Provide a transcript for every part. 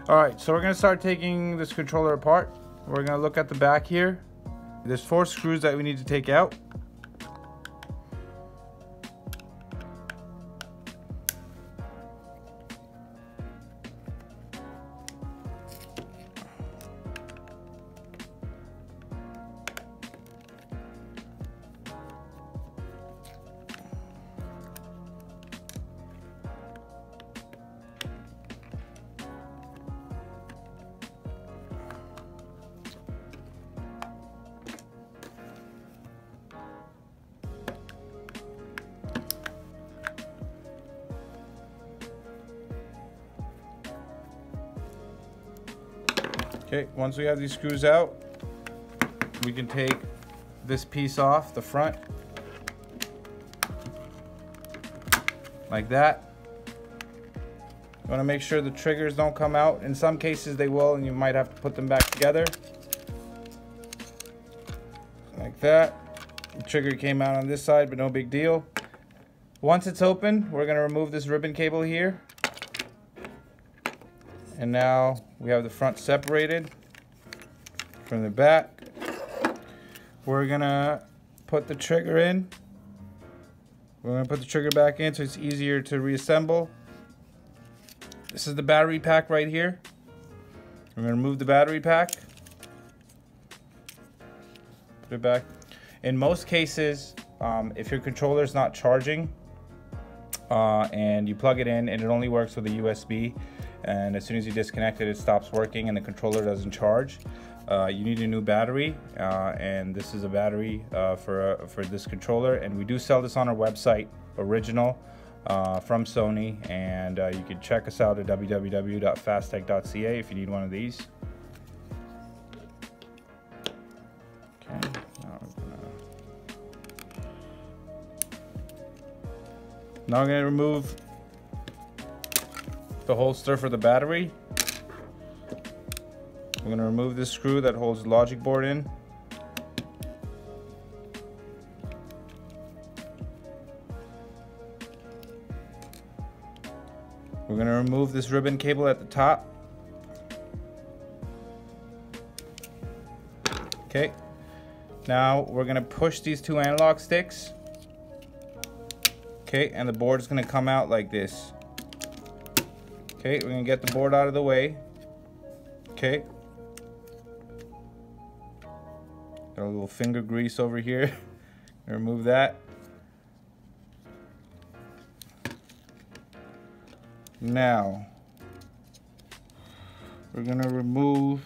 Alright, so we're going to start taking this controller apart. We're going to look at the back here. There's 4 screws that we need to take out. Okay, once we have these screws out, we can take this piece off the front, like that. You want to make sure the triggers don't come out. In some cases they will, and you might have to put them back together. Like that. The trigger came out on this side, but no big deal. Once it's open, we're going to remove this ribbon cable here. And now we have the front separated from the back. We're gonna put the trigger in. We're gonna put the trigger back in so it's easier to reassemble. This is the battery pack right here. We're gonna remove the battery pack. Put it back. In most cases, if your controller is not charging and you plug it in and it only works with a USB, and as soon as you disconnect it, it stops working and the controller doesn't charge, you need a new battery, and this is a battery for this controller, and we do sell this on our website, original, from Sony, and you can check us out at www.fasttech.ca if you need one of these. Okay, now we're gonna remove the holster for the battery. We're going to remove this screw that holds the logic board in. We're going to remove this ribbon cable at the top. Okay. Now we're going to push these 2 analog sticks. Okay, and the board is going to come out like this. Okay, we're gonna get the board out of the way. Okay. Got a little finger grease over here. Remove that. Now, we're gonna remove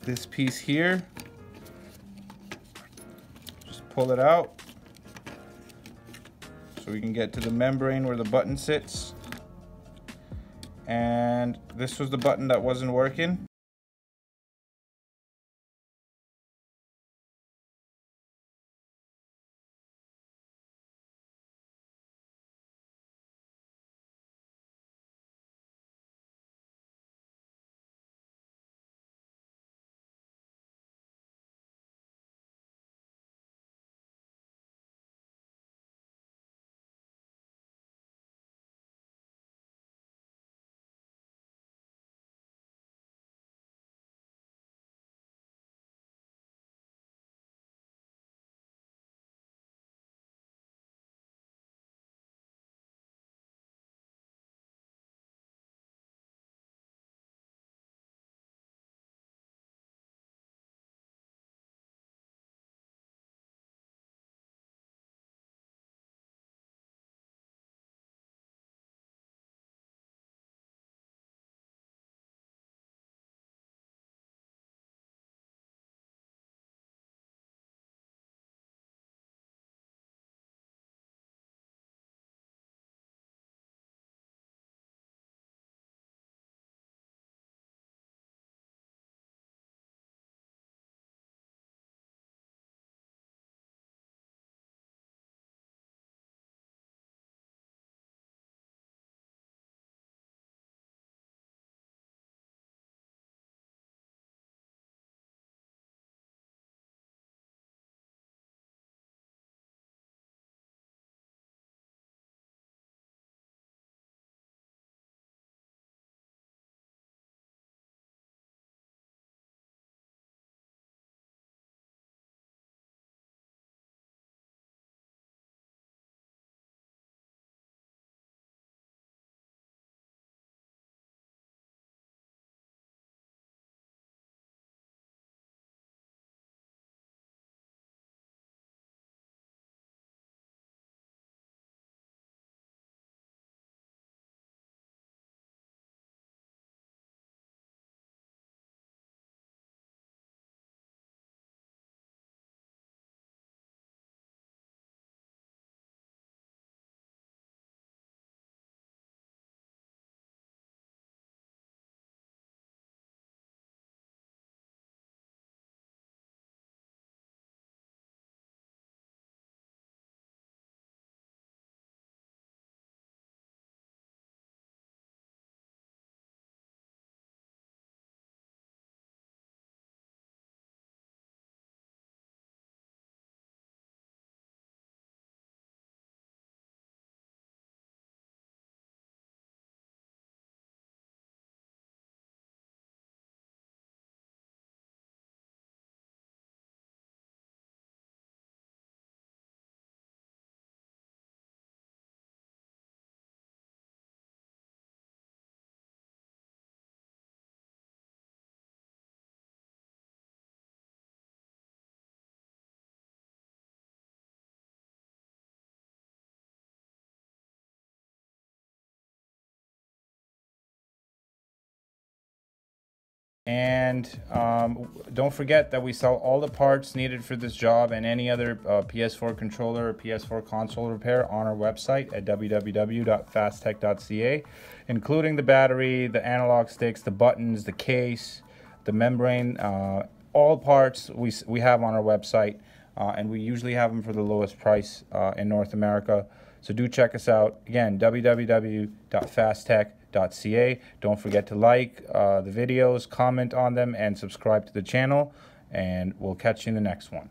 this piece here. Just pull it out so we can get to the membrane where the button sits. And this was the button that wasn't working. And don't forget that we sell all the parts needed for this job and any other PS4 controller or PS4 console repair on our website at www.fasttech.ca, including the battery, the analog sticks, the buttons, the case, the membrane, all parts we have on our website, and we usually have them for the lowest price in North America. So do check us out. Again, www.fasttech.ca. Don't forget to like the videos, comment on them, and subscribe to the channel. And we'll catch you in the next one.